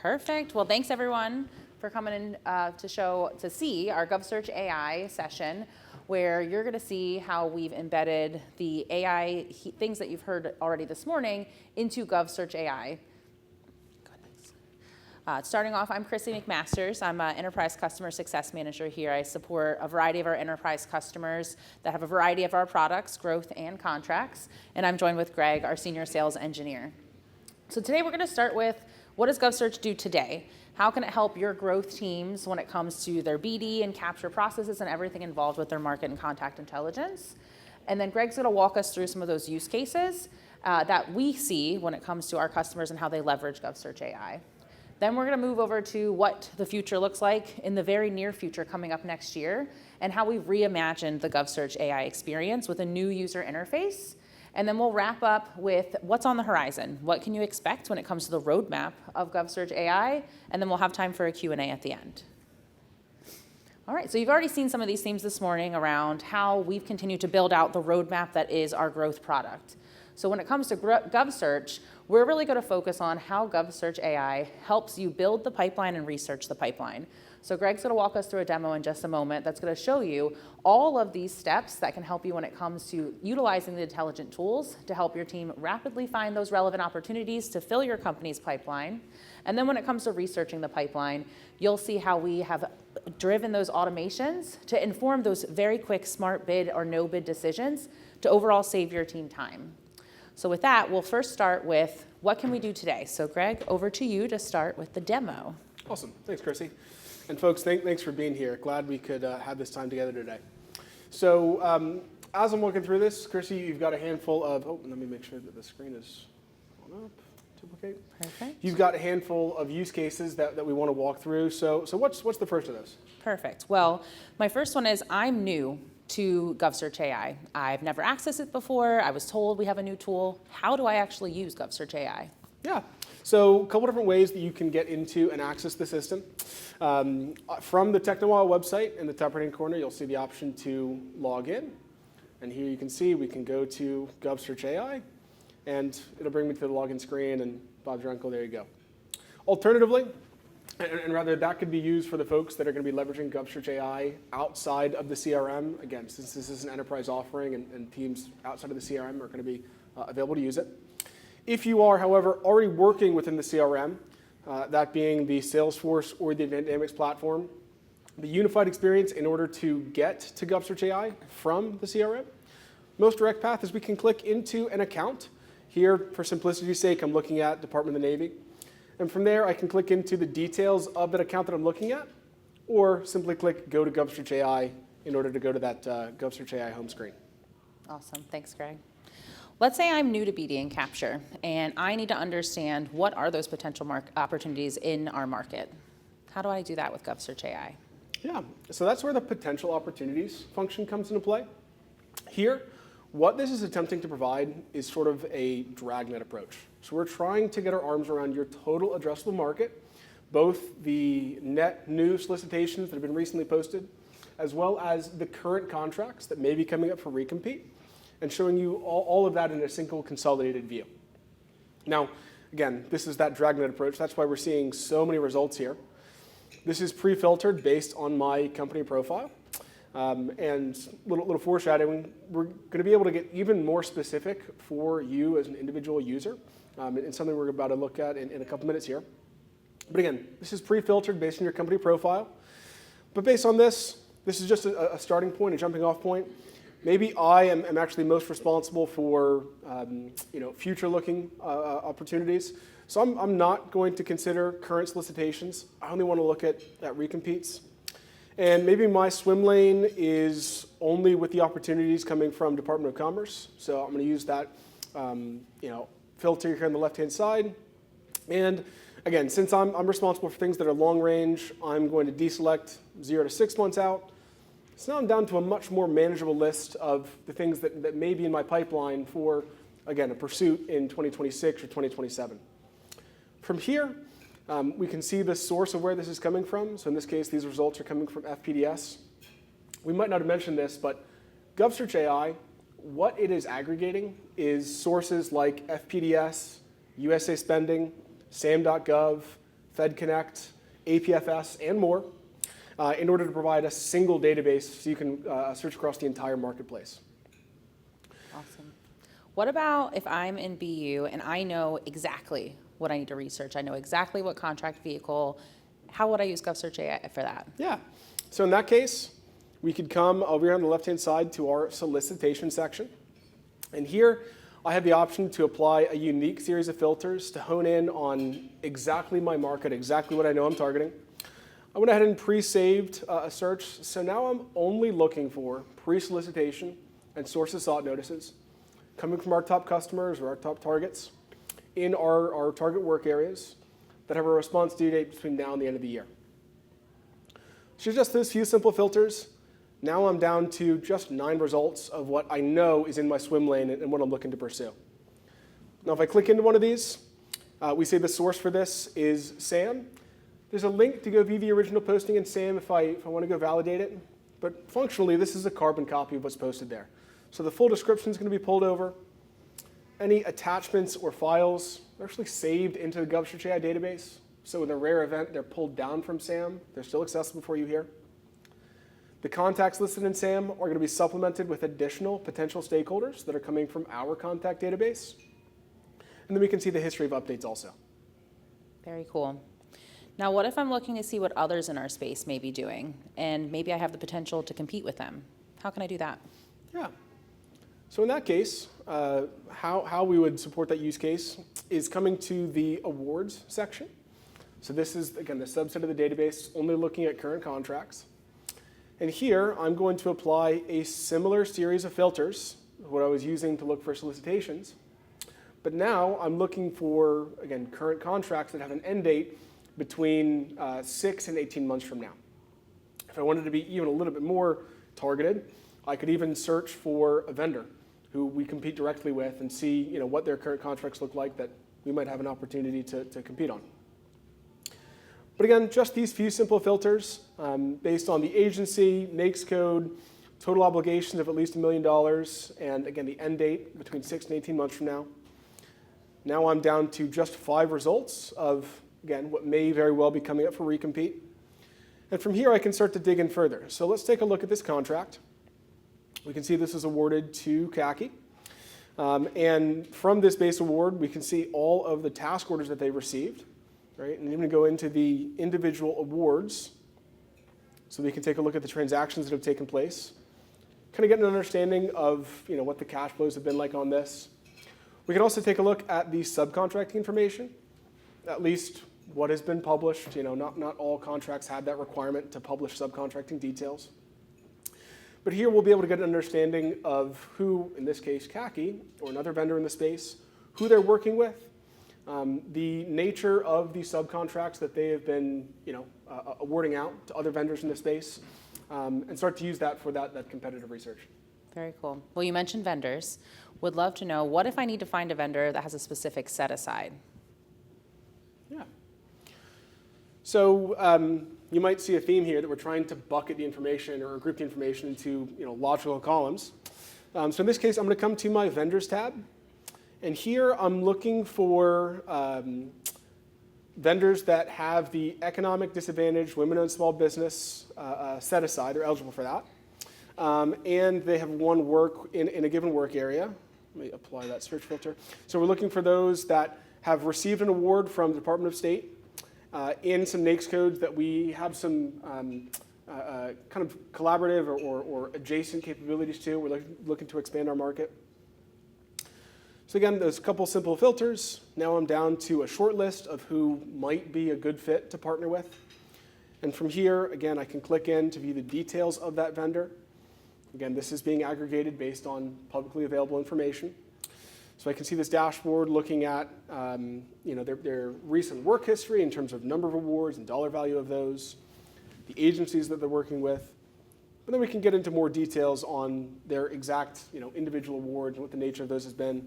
Perfect. Well, thanks everyone for coming in to see our GovSearchAI session, where you're going to see how we've embedded the AI things that you've heard already this morning into GovSearchAI. Starting off, I'm Chrissy McMasters. I'm an Enterprise Customer Success Manager here. I support a variety of our enterprise customers that have a variety of our products, growth and contracts. And I'm joined with Greg, our Senior Sales Engineer. So today we're going to start with, what does GovSearch do today? How can it help your growth teams when it comes to their BD and capture processes and everything involved with their market and contact intelligence? And then Greg's going to walk us through some of those use cases that we see when it comes to our customers and how they leverage GovSearchAI. Then we're going to move over to what the future looks like in the very near future coming up next year, and how we've reimagined the GovSearchAI experience with a new user interface. And then we'll wrap up with what's on the horizon. What can you expect when it comes to the roadmap of GovSearchAI? And then we'll have time for a Q&A at the end. All right, so you've already seen some of these themes this morning around how we've continued to build out the roadmap that is our growth product. So when it comes to GovSearch, we're really going to focus on how GovSearchAI helps you build the pipeline and research the pipeline. So Greg's going to walk us through a demo in just a moment that's going to show you all of these steps that can help you when it comes to utilizing the intelligent tools to help your team rapidly find those relevant opportunities to fill your company's pipeline. And then when it comes to researching the pipeline, you'll see how we have driven those automations to inform those very quick smart bid or no bid decisions to overall save your team time. So with that, we'll first start with what can we do today? So Greg, over to you to start with the demo. Awesome. Thanks, Chrissy. And folks, thanks for being here. Glad we could have this time together today. So as I'm looking through this, Chrissy, you've got a handful of, let me make sure that the screen is on up, duplicate. Perfect. You've got a handful of use cases that we want to walk through. So what's the first of those? Perfect. Well, my first one is I'm new to GovSearchAI. I've never accessed it before. I was told we have a new tool. How do I actually use GovSearchAI? Yeah, so a couple different ways that you can get into and access the system. From the TechnoMile website, in the top right-hand corner, you'll see the option to log in. And here you can see we can go to GovSearchAI, and it'll bring me to the login screen, and Bob's your uncle, there you go. Alternatively, and rather that could be used for the folks that are going to be leveraging GovSearchAI outside of the CRM. Again, since this is an enterprise offering and teams outside of the CRM are going to be available to use it. If you are, however, already working within the CRM, that being the Salesforce or the Dynamics platform, the unified experience in order to get to GovSearchAI from the CRM, most direct path is we can click into an account. Here, for simplicity's sake, I'm looking at Department of the Navy. And from there, I can click into the details of that account that I'm looking at, or simply click Go to GovSearchAI in order to go to that GovSearchAI home screen. Awesome. Thanks, Greg. Let's say I'm new to BD and capture, and I need to understand what are those potential opportunities in our market. How do I do that with GovSearchAI? Yeah, so that's where the potential opportunities function comes into play. Here, what this is attempting to provide is sort of a dragnet approach. So we're trying to get our arms around your total addressable market, both the net new solicitations that have been recently posted, as well as the current contracts that may be coming up for recompete, and showing you all of that in a single consolidated view. Now, again, this is that dragnet approach. That's why we're seeing so many results here. This is pre-filtered based on my company profile. And little foreshadowing, we're going to be able to get even more specific for you as an individual user, and something we're about to look at in a couple minutes here. But again, this is pre-filtered based on your company profile. But based on this is just a starting point, a jumping off point. Maybe I am actually most responsible for future-looking opportunities. So I'm not going to consider current solicitations. I only want to look at recompetes. And maybe my swim lane is only with the opportunities coming from Department of Commerce. So I'm going to use that filter here on the left-hand side. And again, since I'm responsible for things that are long range, I'm going to deselect 0 to 6 months out. So now I'm down to a much more manageable list of the things that may be in my pipeline for, again, a pursuit in 2026 or 2027. From here, we can see the source of where this is coming from. So in this case, these results are coming from FPDS. We might not have mentioned this, but GovSearchAI, what it is aggregating is sources like FPDS, USA Spending, SAM.gov, FedConnect, APFS, and more in order to provide a single database so you can search across the entire marketplace. Awesome. What about if I'm in BU and I know exactly what I need to research? I know exactly what contract vehicle. How would I use GovSearchAI for that? Yeah. So in that case, we could come over here on the left-hand side to our solicitation section. And here, I have the option to apply a unique series of filters to hone in on exactly my market, exactly what I know I'm targeting. I went ahead and pre-saved a search. So now I'm only looking for pre-solicitation and sources sought notices coming from our top customers or our top targets in our target work areas that have a response due date between now and the end of the year. So just those few simple filters, now I'm down to just 9 results of what I know is in my swim lane and what I'm looking to pursue. Now if I click into one of these, we say the source for this is SAM. There's a link to go view the original posting in SAM if I want to go validate it. But functionally, this is a carbon copy of what's posted there. So the full description is going to be pulled over. Any attachments or files are actually saved into the GovSearchAI database. So in the rare event they're pulled down from SAM, they're still accessible for you here. The contacts listed in SAM are going to be supplemented with additional potential stakeholders that are coming from our contact database. And then we can see the history of updates also. Very cool. Now, what if I'm looking to see what others in our space may be doing, and maybe I have the potential to compete with them? How can I do that? Yeah. So in that case, how we would support that use case is coming to the awards section. So this is, again, the subset of the database, only looking at current contracts. And here, I'm going to apply a similar series of filters, what I was using to look for solicitations. But now I'm looking for, again, current contracts that have an end date between 6 and 18 months from now. If I wanted to be even a little bit more targeted, I could even search for a vendor who we compete directly with and see what their current contracts look like that we might have an opportunity to compete on. But again, just these few simple filters based on the agency, NAICS code, total obligations of at least $1 million, and again, the end date between 6 and 18 months from now. Now I'm down to just 5 results of, again, what may very well be coming up for recompete. And from here, I can start to dig in further. So let's take a look at this contract. We can see this is awarded to CACI. And from this base award, we can see all of the task orders that they received. Right? And I'm going to go into the individual awards so we can take a look at the transactions that have taken place, kind of get an understanding of what the cash flows have been like on this. We can also take a look at the subcontracting information, at least what has been published. Not all contracts have that requirement to publish subcontracting details. But here we'll be able to get an understanding of who, in this case, CACI, or another vendor in the space, who they're working with, the nature of the subcontracts that they have been awarding out to other vendors in the space, and start to use that for that competitive research. Very cool. Well, you mentioned vendors. Would love to know, what if I need to find a vendor that has a specific set aside? Yeah. So you might see a theme here that we're trying to bucket the information or group the information into logical columns. So in this case, I'm going to come to my vendors tab. And here I'm looking for vendors that have the economic disadvantaged women-owned small business set aside. They're eligible for that. And they have won work in a given work area. Let me apply that search filter. So we're looking for those that have received an award from the Department of State in some NAICS codes that we have some kind of collaborative or adjacent capabilities to. We're looking to expand our market. So again, there's a couple simple filters. Now I'm down to a short list of who might be a good fit to partner with. And from here, again, I can click in to view the details of that vendor. Again, this is being aggregated based on publicly available information. So I can see this dashboard looking at their recent work history in terms of number of awards and dollar value of those, the agencies that they're working with. But then we can get into more details on their exact individual awards and what the nature of those has been.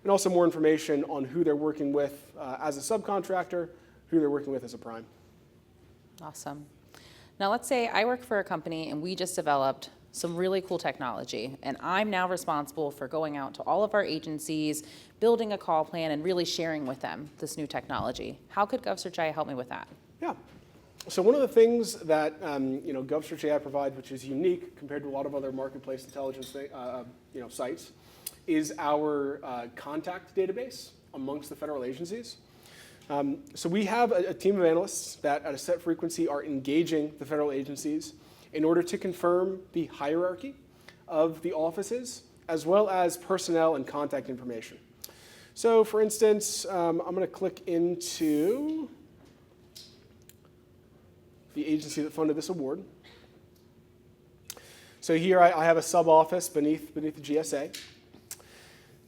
And also more information on who they're working with as a subcontractor, who they're working with as a prime. Awesome. Now let's say I work for a company and we just developed some really cool technology. And I'm now responsible for going out to all of our agencies, building a call plan, and really sharing with them this new technology. How could GovSearchAI help me with that? Yeah. So one of the things that GovSearchAI provides, which is unique compared to a lot of other marketplace intelligence sites, is our contact database amongst the federal agencies. So we have a team of analysts that at a set frequency are engaging the federal agencies in order to confirm the hierarchy of the offices, as well as personnel and contact information. So for instance, I'm going to click into the agency that funded this award. So here I have a sub-office beneath the GSA.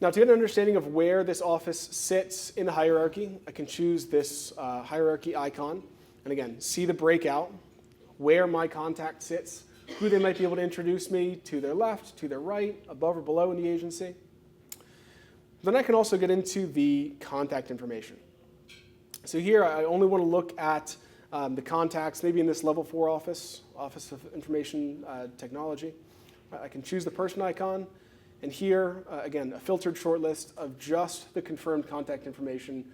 Now, to get an understanding of where this office sits in the hierarchy, I can choose this hierarchy icon, and again, see the breakout, where my contact sits, who they might be able to introduce me to their left, to their right, above or below in the agency. Then I can also get into the contact information. So here, I only want to look at the contacts, maybe in this level 4 Office of Information Technology. I can choose the person icon. And here, again, a filtered shortlist of just the confirmed contact information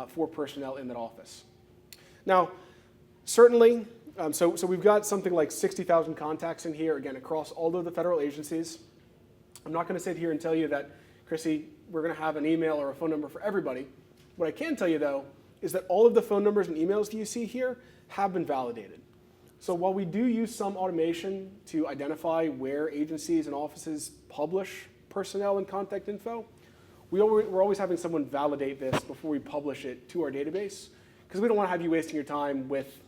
for personnel in that office. Now, certainly, so we've got something like 60,000 contacts in here, again, across all of the federal agencies. I'm not going to sit here and tell you that, Chrissy, we're going to have an email or a phone number for everybody. What I can tell you, though, is that all of the phone numbers and emails that you see here have been validated. So while we do use some automation to identify where agencies and offices publish personnel and contact info, we're always having someone validate this before we publish it to our database, because we don't want to have you wasting your time with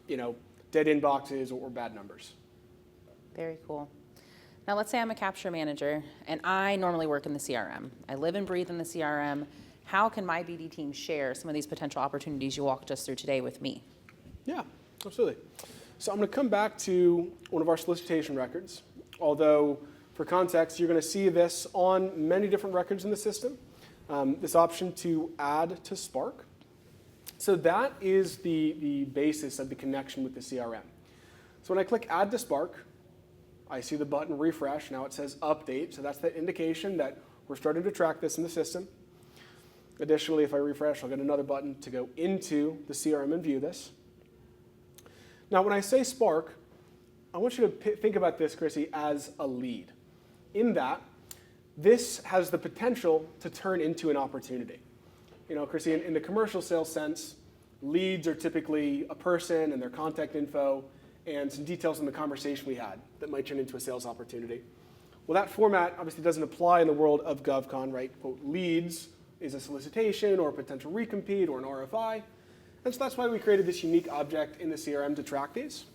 dead inboxes or bad numbers. Very cool. Now let's say I'm a capture manager and I normally work in the CRM. I live and breathe in the CRM. How can my BD team share some of these potential opportunities you walked us through today with me? Yeah, absolutely. So I'm going to come back to one of our solicitation records, although for context, you're going to see this on many different records in the system, this option to add to Spark. So that is the basis of the connection with the CRM. So when I click Add to Spark, I see the button refresh. Now it says Update, so that's the indication that we're starting to track this in the system. Additionally, if I refresh, I'll get another button to go into the CRM and view this. Now when I say Spark, I want you to think about this, Chrissy, as a lead. In that, this has the potential to turn into an opportunity. Chrissy, in the commercial sales sense, leads are typically a person and their contact info and some details in the conversation we had that might turn into a sales opportunity. Well, that format obviously doesn't apply in the world of GovCon, right? Quote, leads is a solicitation or a potential recompete or an RFI. And so that's why we created this unique object in the CRM to track these.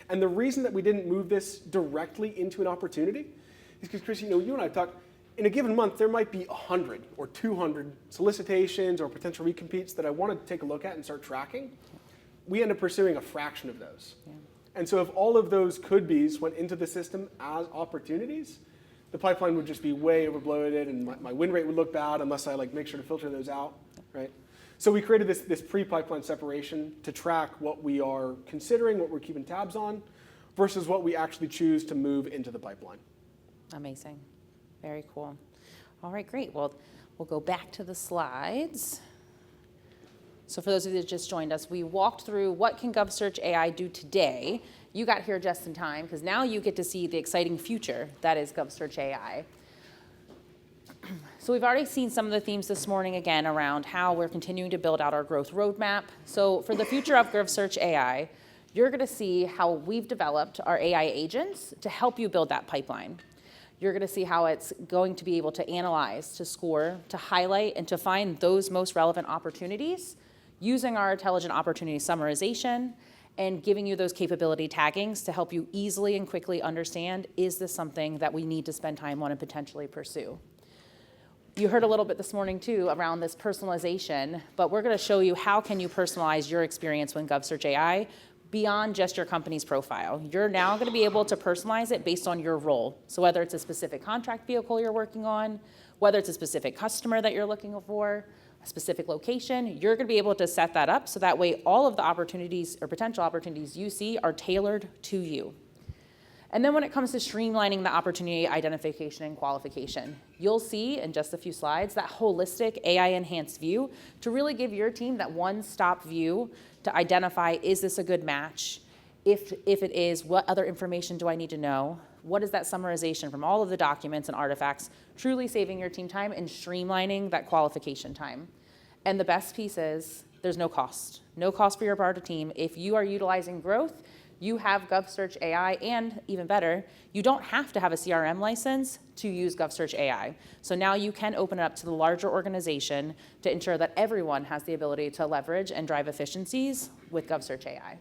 And the reason that we didn't move this directly into an opportunity is because, Chris, you and I talked, in a given month, there might be 100 or 200 solicitations or potential recompetes that I want to take a look at and start tracking. We end up pursuing a fraction of those. Yeah. And so if all of those could-bes went into the system as opportunities, the pipeline would just be way overbloated and my win rate would look bad unless I make sure to filter those out, right? So we created this pre-pipeline separation to track what we are considering, what we're keeping tabs on, versus what we actually choose to move into the pipeline. Amazing. Very cool. All right, great. Well, we'll go back to the slides. So for those of you that just joined us, we walked through what can GovSearchAI do today. You got here just in time, because now you get to see the exciting future that is GovSearchAI. So we've already seen some of the themes this morning, again, around how we're continuing to build out our growth roadmap. So for the future of GovSearchAI, you're going to see how we've developed our AI agents to help you build that pipeline. You're going to see how it's going to be able to analyze, to score, to highlight, and to find those most relevant opportunities using our intelligent opportunity summarization and giving you those capability taggings to help you easily and quickly understand, is this something that we need to spend time on and potentially pursue? You heard a little bit this morning, too, around this personalization, but we're going to show you how can you personalize your experience with GovSearchAI beyond just your company's profile. You're now going to be able to personalize it based on your role. So whether it's a specific contract vehicle you're working on, whether it's a specific customer that you're looking for, a specific location, you're going to be able to set that up so that way all of the opportunities or potential opportunities you see are tailored to you. And then when it comes to streamlining the opportunity identification and qualification, you'll see in just a few slides that holistic AI-enhanced view to really give your team that one-stop view to identify, is this a good match? If it is, what other information do I need to know? What is that summarization from all of the documents and artifacts, truly saving your team time and streamlining that qualification time. And the best piece is there's no cost. No cost for your BARDA team. If you are utilizing growth, you have GovSearchAI, and even better, you don't have to have a CRM license to use GovSearchAI. So now you can open it up to the larger organization to ensure that everyone has the ability to leverage and drive efficiencies with GovSearchAI.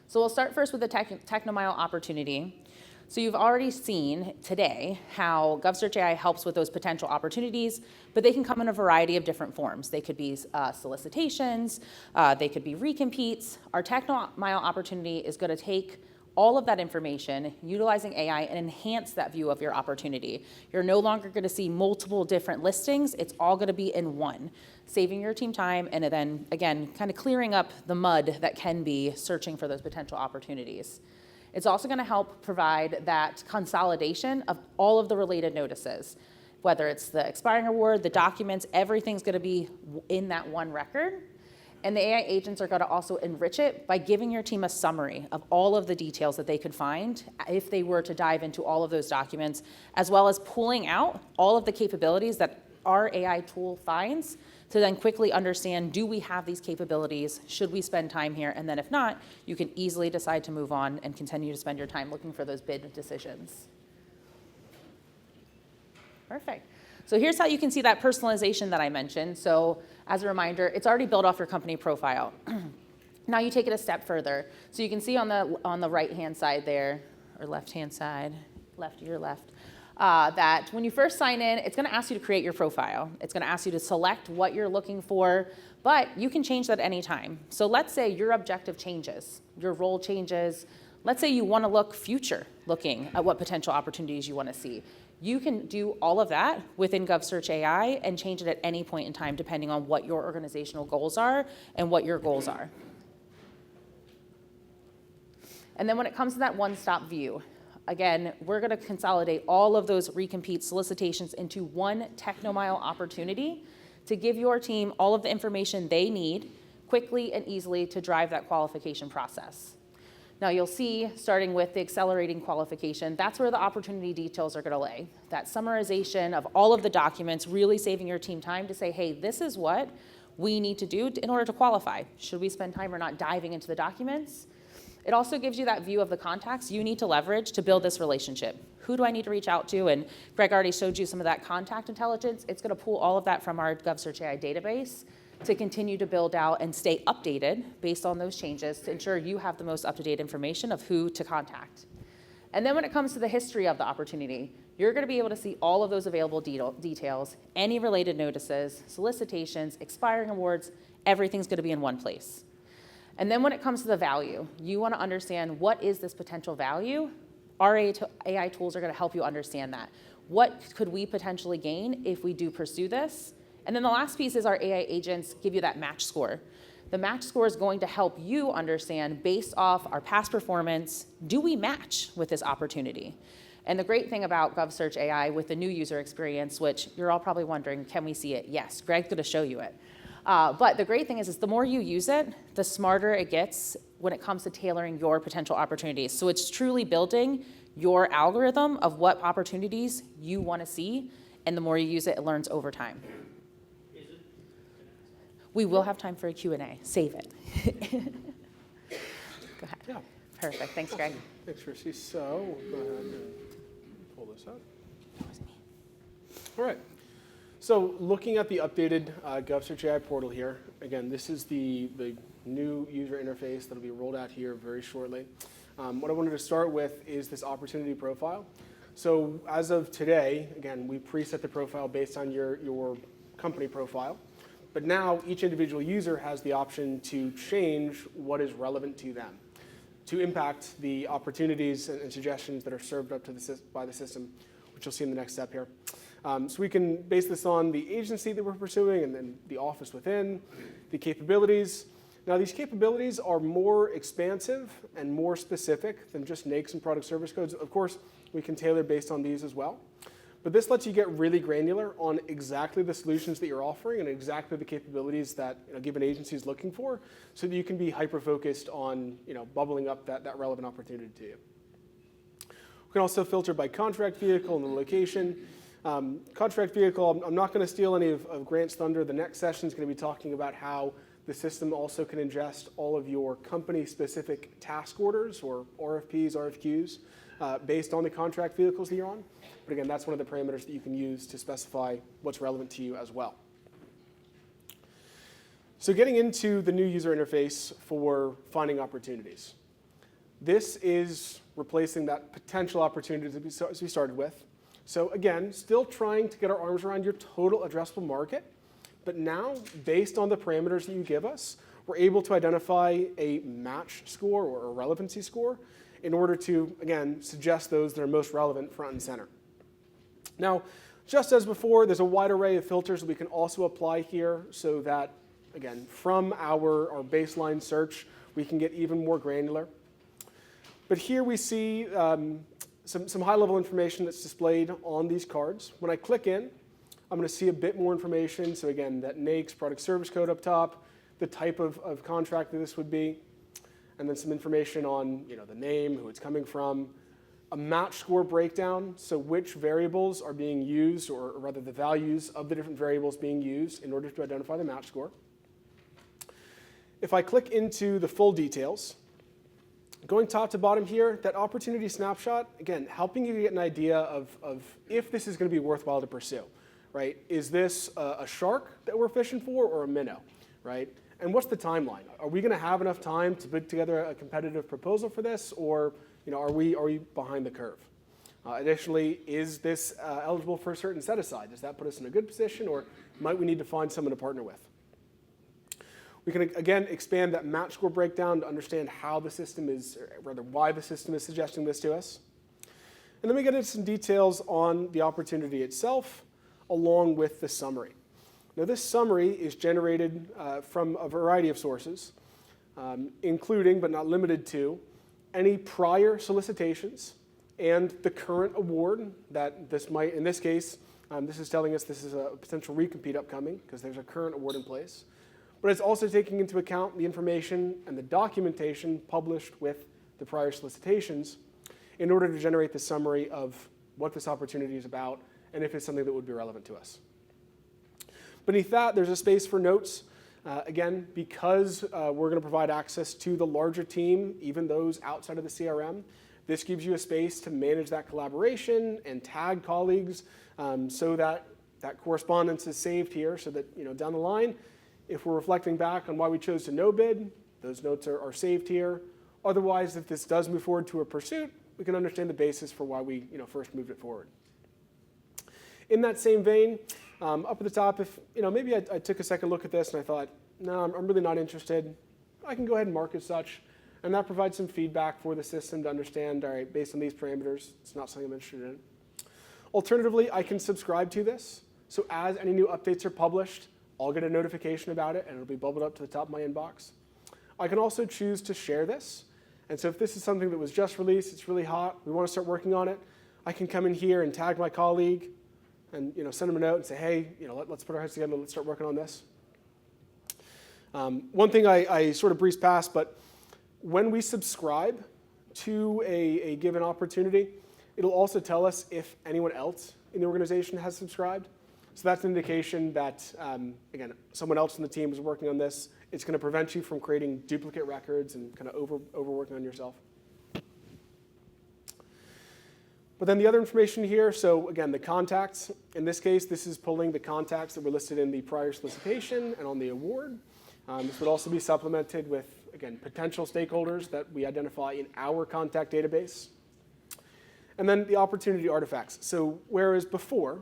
So we'll start first with the TechnoMile opportunity. So you've already seen today how GovSearchAI helps with those potential opportunities, but they can come in a variety of different forms. They could be solicitations, they could be recompetes. Our TechnoMile opportunity is going to take all of that information, utilizing AI, and enhance that view of your opportunity. You're no longer going to see multiple different listings. It's all going to be in one, saving your team time, and then, again, kind of clearing up the mud that can be searching for those potential opportunities. It's also going to help provide that consolidation of all of the related notices, whether it's the expiring award, the documents, everything's going to be in that one record. And the AI agents are going to also enrich it by giving your team a summary of all of the details that they could find if they were to dive into all of those documents, as well as pulling out all of the capabilities that our AI tool finds to then quickly understand, do we have these capabilities? Should we spend time here? And then if not, you can easily decide to move on and continue to spend your time looking for those bid decisions. Perfect. So here's how you can see that personalization that I mentioned. So as a reminder, it's already built off your company profile. Now you take it a step further. So you can see on the right-hand side there, or left-hand side, left to your left, that when you first sign in, it's going to ask you to create your profile. It's going to ask you to select what you're looking for, but you can change that any time. So let's say your objective changes, your role changes. Let's say you want to look future looking at what potential opportunities you want to see. You can do all of that within GovSearchAI and change it at any point in time depending on what your organizational goals are and what your goals are. And then when it comes to that one-stop view, again, we're going to consolidate all of those recompete solicitations into one TechnoMile opportunity to give your team all of the information they need quickly and easily to drive that qualification process. Now you'll see, starting with the accelerating qualification, that's where the opportunity details are going to lay. That summarization of all of the documents, really saving your team time to say, hey, this is what we need to do in order to qualify. Should we spend time or not diving into the documents? It also gives you that view of the contacts you need to leverage to build this relationship. Who do I need to reach out to? And Greg already showed you some of that contact intelligence. It's going to pull all of that from our GovSearchAI database to continue to build out and stay updated based on those changes to ensure you have the most up-to-date information of who to contact. And then when it comes to the history of the opportunity, you're going to be able to see all of those available details, any related notices, solicitations, expiring awards, everything's going to be in one place. And then when it comes to the value, you want to understand what is this potential value. Our AI tools are going to help you understand that. What could we potentially gain if we do pursue this? And then the last piece is our AI agents give you that match score. The match score is going to help you understand, based off our past performance, do we match with this opportunity? And the great thing about GovSearchAI with the new user experience, which you're all probably wondering, can we see it? Yes, Greg's going to show you it. But the great thing is the more you use it, the smarter it gets when it comes to tailoring your potential opportunities. So it's truly building your algorithm of what opportunities you want to see, and the more you use it, it learns over time. We will have time for a Q&A. Save it. Go ahead. Yeah. Perfect. Thanks, Greg. Thanks, Chrissy. So we'll go ahead and pull this up. All right. So looking at the updated GovSearchAI portal here, again, this is the new user interface that will be rolled out here very shortly. What I wanted to start with is this opportunity profile. So as of today, again, we preset the profile based on your company profile. But now each individual user has the option to change what is relevant to them, to impact the opportunities and suggestions that are served up to by the system, which you'll see in the next step here. So we can base this on the agency that we're pursuing and then the office within, the capabilities. Now, these capabilities are more expansive and more specific than just NAICS and product service codes. Of course, we can tailor based on these as well. But this lets you get really granular on exactly the solutions that you're offering and exactly the capabilities that a given agency is looking for, so that you can be hyper-focused on bubbling up that relevant opportunity to you. We can also filter by contract vehicle and the location. Contract vehicle, I'm not going to steal any of Grant's thunder. The next session is going to be talking about how the system also can ingest all of your company-specific task orders or RFPs, RFQs, based on the contract vehicles that you're on. But again, that's one of the parameters that you can use to specify what's relevant to you as well. So getting into the new user interface for finding opportunities. This is replacing that potential opportunity as we started with. So again, still trying to get our arms around your total addressable market. But now, based on the parameters that you give us, we're able to identify a match score or a relevancy score in order to, again, suggest those that are most relevant front and center. Now, just as before, there's a wide array of filters that we can also apply here so that, again, from our baseline search, we can get even more granular. But here we see some high-level information that's displayed on these cards. When I click in, I'm going to see a bit more information. So again, that NAICS product service code up top, the type of contract that this would be, and then some information on the name, who it's coming from, a match score breakdown, so which variables are being used, or rather the values of the different variables being used in order to identify the match score. If I click into the full details, going top to bottom here, that opportunity snapshot, again, helping you get an idea of if this is going to be worthwhile to pursue. Right? Is this a shark that we're fishing for or a minnow? Right? And what's the timeline? Are we going to have enough time to put together a competitive proposal for this, or are we behind the curve? Additionally, is this eligible for a certain set aside? Does that put us in a good position, or might we need to find someone to partner with? We can again expand that match score breakdown to understand how the system is, or rather why the system is suggesting this to us. And then we get into some details on the opportunity itself, along with the summary. Now, this summary is generated from a variety of sources, including but not limited to any prior solicitations and the current award that this might, in this case, this is telling us this is a potential recompete upcoming because there's a current award in place. But it's also taking into account the information and the documentation published with the prior solicitations in order to generate the summary of what this opportunity is about and if it's something that would be relevant to us. Beneath that, there's a space for notes. Again, because we're going to provide access to the larger team, even those outside of the CRM, this gives you a space to manage that collaboration and tag colleagues so that that correspondence is saved here so that down the line, if we're reflecting back on why we chose to no bid, those notes are saved here. Otherwise, if this does move forward to a pursuit, we can understand the basis for why we first moved it forward. In that same vein, up at the top, if maybe I took a second look at this and I thought, no, I'm really not interested, I can go ahead and mark as such, and that provides some feedback for the system to understand, all right, based on these parameters, it's not something I'm interested in. Alternatively, I can subscribe to this, so as any new updates are published, I'll get a notification about it, and it'll be bubbled up to the top of my inbox. I can also choose to share this, and so if this is something that was just released, it's really hot, we want to start working on it, I can come in here and tag my colleague, and send them a note and say, hey, let's put our heads together, let's start working on this. One thing I sort of breezed past, but when we subscribe to a given opportunity, it'll also tell us if anyone else in the organization has subscribed. So that's an indication that, again, someone else in the team is working on this. It's going to prevent you from creating duplicate records and kind of overworking on yourself. But then the other information here, so again, the contacts. In this case, this is pulling the contacts that were listed in the prior solicitation and on the award. This would also be supplemented with, again, potential stakeholders that we identify in our contact database. And then the opportunity artifacts. So whereas before,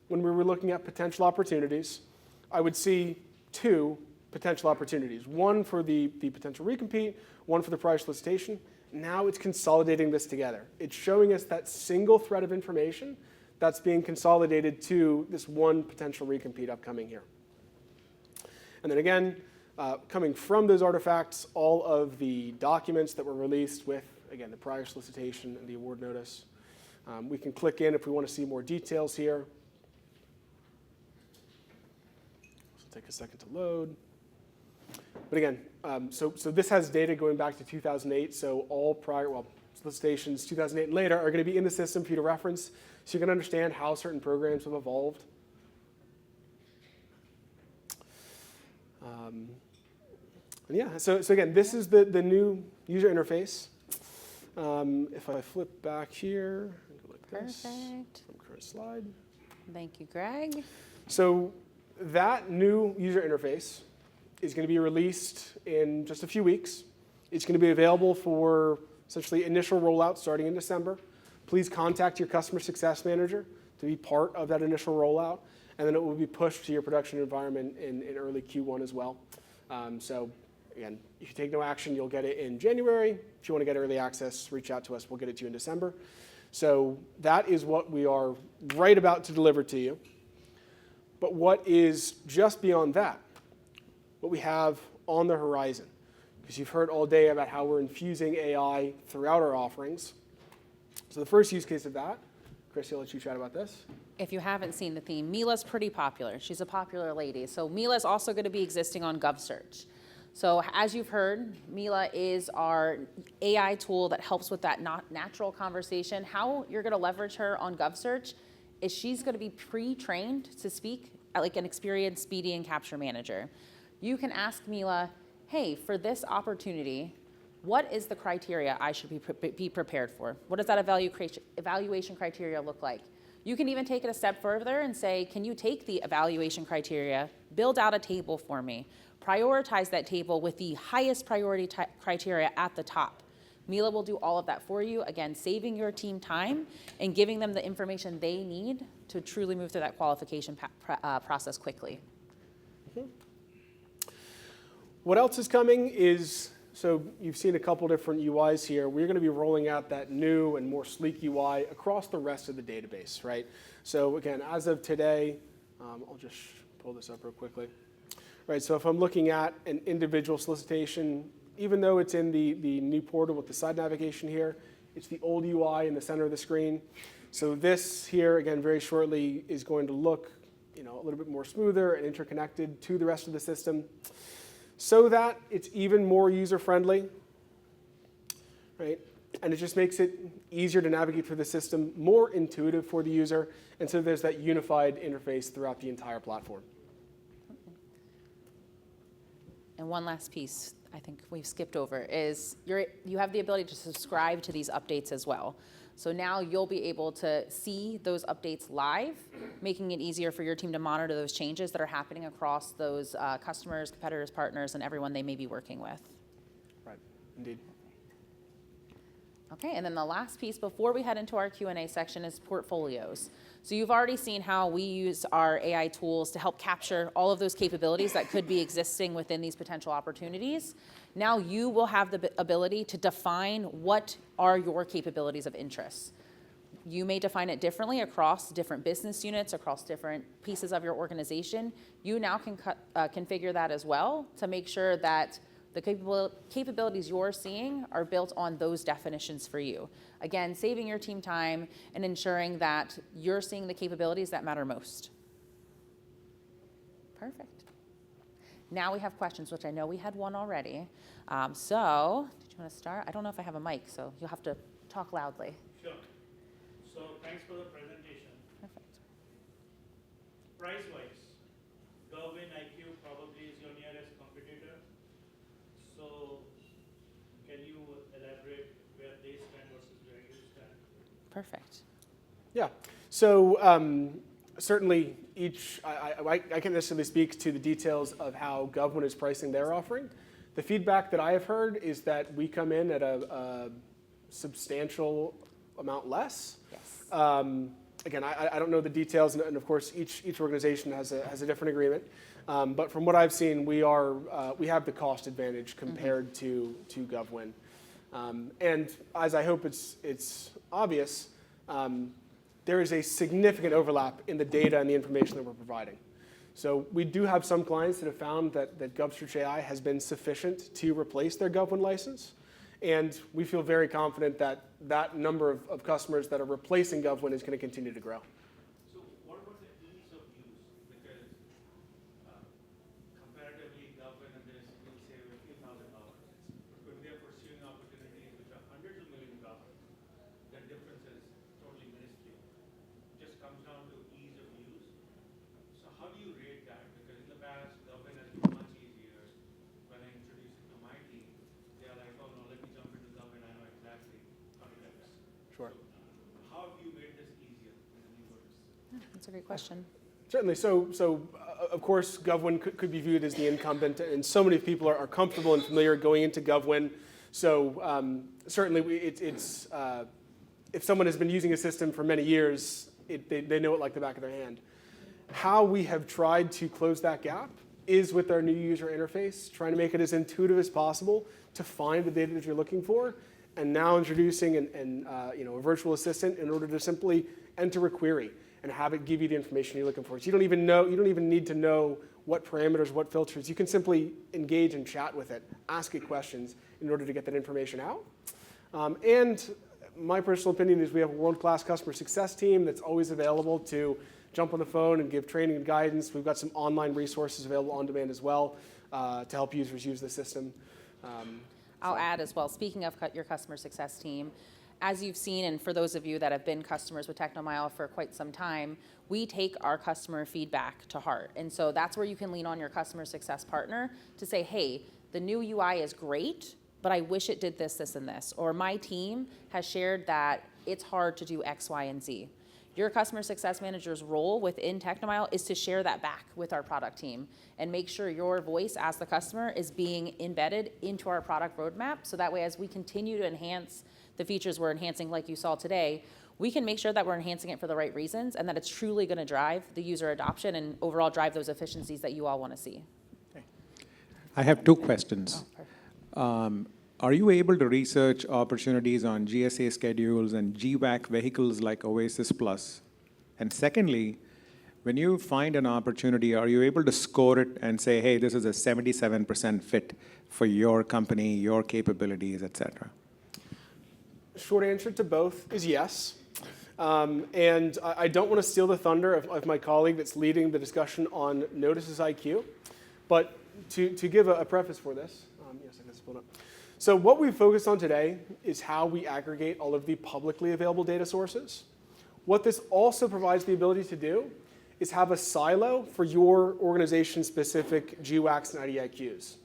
when we were looking at potential opportunities, I would see two potential opportunities. One for the potential recompete, one for the prior solicitation. Now it's consolidating this together. It's showing us that single thread of information that's being consolidated to this one potential recompete upcoming here. And then again, coming from those artifacts, all of the documents that were released with, again, the prior solicitation and the award notice. We can click in if we want to see more details here. This will take a second to load. But again, so this has data going back to 2008, so all prior, well, solicitations 2008 and later are going to be in the system for you to reference, so you can understand how certain programs have evolved. And yeah, so again, this is the new user interface. If I flip back here, go like this. Perfect. From current slide. Thank you, Greg. So that new user interface is going to be released in just a few weeks. It's going to be available for essentially initial rollout starting in December. Please contact your customer success manager to be part of that initial rollout, and then it will be pushed to your production environment in early Q1 as well. So again, if you take no action, you'll get it in January. If you want to get early access, reach out to us. We'll get it to you in December. So that is what we are right about to deliver to you. But what is just beyond that? What we have on the horizon? Because you've heard all day about how we're infusing AI throughout our offerings. So the first use case of that, Chrissy, I'll let you chat about this. If you haven't seen the theme, Mila's pretty popular. She's a popular lady. So Mila's also going to be existing on GovSearch. So as you've heard, Mila is our AI tool that helps with that natural conversation. How you're going to leverage her on GovSearch is she's going to be pre-trained to speak like an experienced BD and capture manager. You can ask Mila, hey, for this opportunity, what is the criteria I should be prepared for? What does that evaluation criteria look like? You can even take it a step further and say, can you take the evaluation criteria, build out a table for me, prioritize that table with the highest priority criteria at the top. Mila will do all of that for you, again, saving your team time and giving them the information they need to truly move through that qualification process quickly. Mm-hmm. What else is coming is, so you've seen a couple different UIs here. We're going to be rolling out that new and more sleek UI across the rest of the database, right? So again, as of today, I'll just pull this up real quickly. Right, so if I'm looking at an individual solicitation, even though it's in the new portal with the side navigation here, it's the old UI in the center of the screen. So this here, again, very shortly is going to look, a little bit more smoother and interconnected to the rest of the system, so that it's even more user-friendly, right? And it just makes it easier to navigate through the system, more intuitive for the user, and so there's that unified interface throughout the entire platform. And one last piece I think we've skipped over is you have the ability to subscribe to these updates as well. So now you'll be able to see those updates live, making it easier for your team to monitor those changes that are happening across those customers, competitors, partners, and everyone they may be working with. Right, indeed. Okay, and then the last piece before we head into our Q&A section is portfolios. So you've already seen how we use our AI tools to help capture all of those capabilities that could be existing within these potential opportunities. Now you will have the ability to define what are your capabilities of interest. You may define it differently across different business units, across different pieces of your organization. You now can configure that as well to make sure that the capabilities you're seeing are built on those definitions for you. Again, saving your team time and ensuring that you're seeing the capabilities that matter most. Perfect. Now we have questions, which I know we had one already. So, did you want to start? I don't know if I have a mic, so you'll have to talk loudly. Sure. So, thanks for the presentation. Perfect. Price-wise, GovIQ probably is your nearest competitor. So, can you elaborate where they stand versus where you stand? Perfect. Yeah. So certainly I can't necessarily speak to the details of how GovOne is pricing their offering. The feedback that I have heard is that we come in at a substantial amount less. Yes. Again, I don't know the details, and of course each organization has a different agreement. But from what I've seen, we have the cost advantage compared to GovWin. And as I hope it's obvious, there is a significant overlap in the data and the information that we're providing. So we do have some clients that have found that GovSearchAI has been sufficient to replace their Gov1 license. And we feel very confident that that number of customers that are replacing Gov1 is going to continue to grow. So what about the ease of use? Because comparatively, government and this will save a few $1,000. But when we are pursuing opportunities which are hundreds of millions of dollars, the difference is totally minuscule. It just comes down to ease of use. So how do you rate that? Because in the past, government has been much easier. When I introduce it to my team, they are like, oh no, let me jump into government. I know exactly how to do this. Sure. How have you made this easier in the new version? That's a great question. Certainly. Of course, GovWin could be viewed as the incumbent, and so many people are comfortable and familiar going into GovWin. So certainly, if someone has been using a system for many years, they know it like the back of their hand. How we have tried to close that gap is with our new user interface, trying to make it as intuitive as possible to find the data that you're looking for, and now introducing a virtual assistant in order to simply enter a query and have it give you the information you're looking for. So you don't even need to know what parameters, what filters. You can simply engage and chat with it, ask it questions in order to get that information out. And my personal opinion is we have a world-class customer success team that's always available to jump on the phone and give training and guidance. We've got some online resources available on demand as well to help users use the system. I'll add as well, speaking of your customer success team, as you've seen, and for those of you that have been customers with TechnoMile for quite some time, we take our customer feedback to heart. And so that's where you can lean on your customer success partner to say, hey, the new UI is great, but I wish it did this, this, and this. Or my team has shared that it's hard to do X, Y, and Z. Your customer success manager's role within TechnoMile is to share that back with our product team and make sure your voice as the customer is being embedded into our product roadmap. So that way, as we continue to enhance the features we're enhancing like you saw today, we can make sure that we're enhancing it for the right reasons and that it's truly going to drive the user adoption and overall drive those efficiencies that you all want to see. Okay. I have two questions. Are you able to research opportunities on GSA schedules and GWAC vehicles like Oasis Plus? And secondly, when you find an opportunity, are you able to score it and say, hey, this is a 77% fit for your company, your capabilities, et cetera? Short answer to both is yes. And I don't want to steal the thunder of my colleague that's leading the discussion on Notices IQ. But to give a preface for this, yes, I can pull it up. So what we've focused on today is how we aggregate all of the publicly available data sources. What this also provides the ability to do is have a silo for your organization-specific GWACs and IDIQs.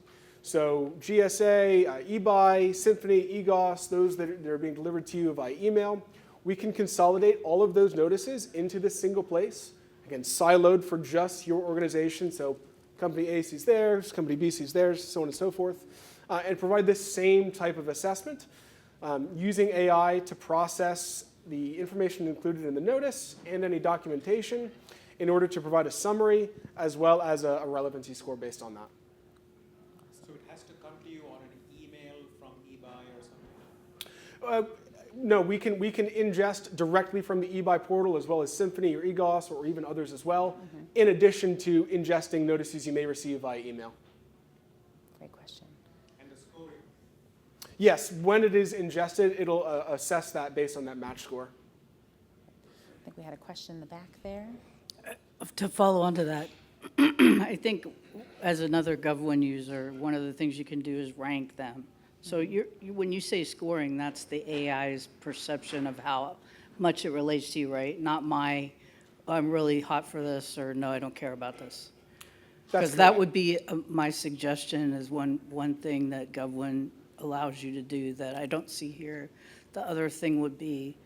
So GSA, eBuy, Symphony, eGOS, those that are being delivered to you via email, we can consolidate all of those notices into this single place. Again, siloed for just your organization. So company A sees theirs, company B sees theirs, so on and so forth. And provide this same type of assessment using AI to process the information included in the notice and any documentation in order to provide a summary as well as a relevancy score based on that. So it has to come to you on an email from eBuy or something? No, we can ingest directly from the eBuy portal as well as Symphony or eGOS or even others as well, in addition to ingesting notices you may receive via email. Great question. Yes, when it is ingested, it'll assess that based on that match score. I think we had a question in the back there. To follow on to that, I think as another GovOne user, one of the things you can do is rank them. So when you say scoring, that's the AI's perception of how much it relates to you, right? Not my, I'm really hot for this, or no, I don't care about this. Because that would be my suggestion is one thing that GovOne allows you to do that I don't see here. The other thing would be,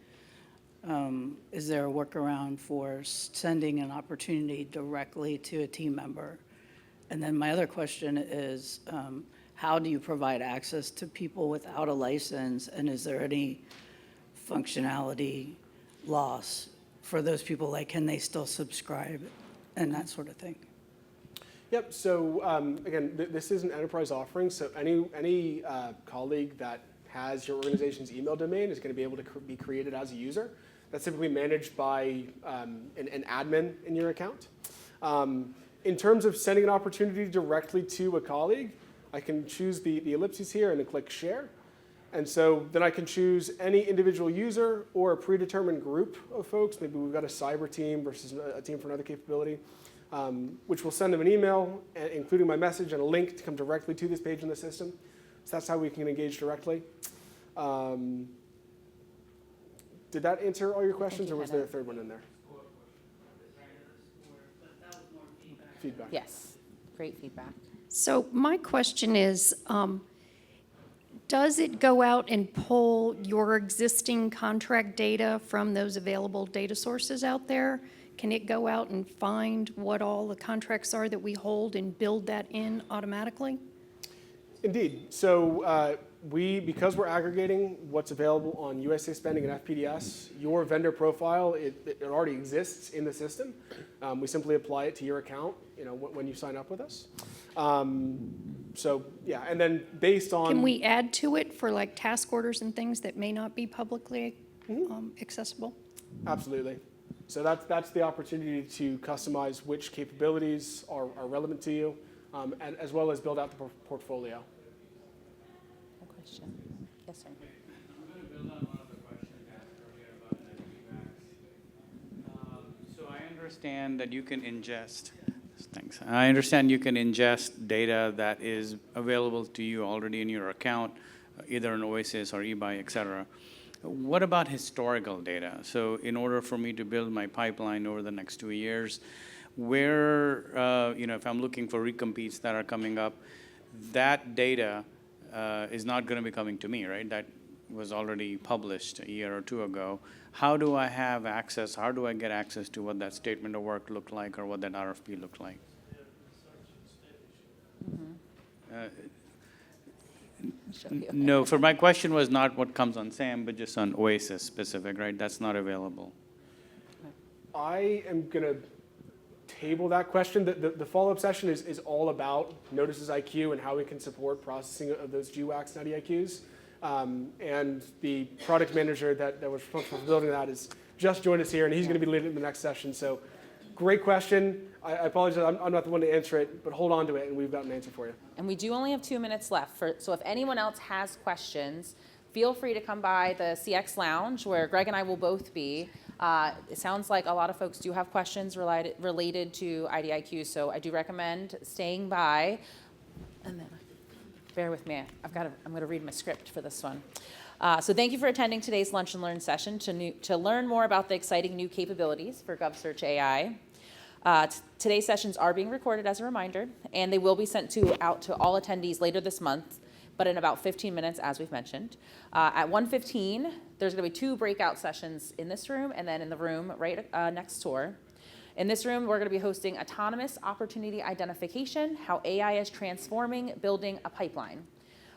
is there a workaround for sending an opportunity directly to a team member? And then my other question is, how do you provide access to people without a license? And is there any functionality loss for those people? Like, can they still subscribe and that sort of thing? Yep, so again, this is an enterprise offering, so any colleague that has your organization's email domain is going to be able to be created as a user. That's typically managed by an admin in your account. In terms of sending an opportunity directly to a colleague, I can choose the ellipses here and then click share. And so then I can choose any individual user or a predetermined group of folks. Maybe we've got a cyber team versus a team for another capability, which will send them an email, including my message and a link to come directly to this page in the system. So that's how we can engage directly. Did that answer all your questions, or was there a third one in there? Feedback. Yes, great feedback. So my question is, does it go out and pull your existing contract data from those available data sources out there? Can it go out and find what all the contracts are that we hold and build that in automatically? Indeed. So because we're aggregating what's available on USA Spending and FPDS, your vendor profile, it already exists in the system. We simply apply it to your account, when you sign up with us. So yeah, and then based on... Can we add to it for like task orders and things that may not be publicly accessible? Absolutely. So that's the opportunity to customize which capabilities are relevant to you, and as well as build out the portfolio. No question. Yes, sir. I'm going to build on one of the questions asked earlier about the GVACs. So I understand that you can ingest, thanks. I understand you can ingest data that is available to you already in your account, either in Oasis or eBuy, et cetera. What about historical data? So in order for me to build my pipeline over the next 2 years, where, if I'm looking for recompetes that are coming up, that data is not going to be coming to me, right? That was already published a year or two ago. How do I have access? How do I get access to what that statement of work looked like or what that RFP looked like? No, for my question was not what comes on SAM, but just on Oasis specific, right? That's not available. I am going to table that question. The follow-up session is all about Notices IQ and how we can support processing of those GWACs and IDIQs. And the product manager that was responsible for building that has just joined us here, and he's going to be leading the next session. So great question. I apologize, I'm not the one to answer it, but hold on to it, and we've got an answer for you. And we do only have 2 minutes left, so if anyone else has questions, feel free to come by the CX Lounge, where Greg and I will both be. It sounds like a lot of folks do have questions related to IDIQ, so I do recommend staying by. And then, bear with me, I'm going to read my script for this one. So thank you for attending today's Lunch and Learn session to learn more about the exciting new capabilities for GovSearchAI. Today's sessions are being recorded as a reminder, and they will be sent out to all attendees later this month, but in about 15 minutes, as we've mentioned. At 1:15, there's going to be 2 breakout sessions in this room and then in the room right next door. In this room, we're going to be hosting Autonomous Opportunity Identification, How AI is Transforming Building a Pipeline.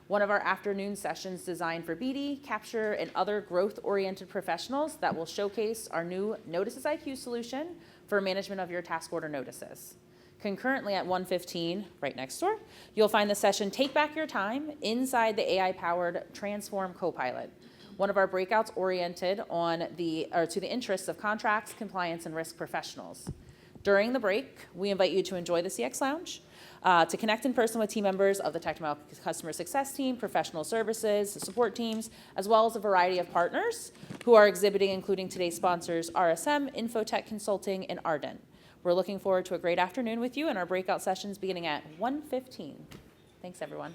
One of our afternoon sessions designed for BD, Capture, and other growth-oriented professionals that will showcase our new Notices IQ solution for management of your task order notices. Concurrently at 1:15, right next door, you'll find the session Take Back Your Time inside the AI-powered Transform Copilot, one of our breakouts oriented to the interests of contracts, compliance, and risk professionals. During the break, we invite you to enjoy the CX Lounge, to connect in person with team members of the TechnoMile customer success team, professional services, support teams, as well as a variety of partners who are exhibiting, including today's sponsors, RSM, Infotech Consulting, and Ardent. We're looking forward to a great afternoon with you in our breakout sessions beginning at 1:15. Thanks, everyone.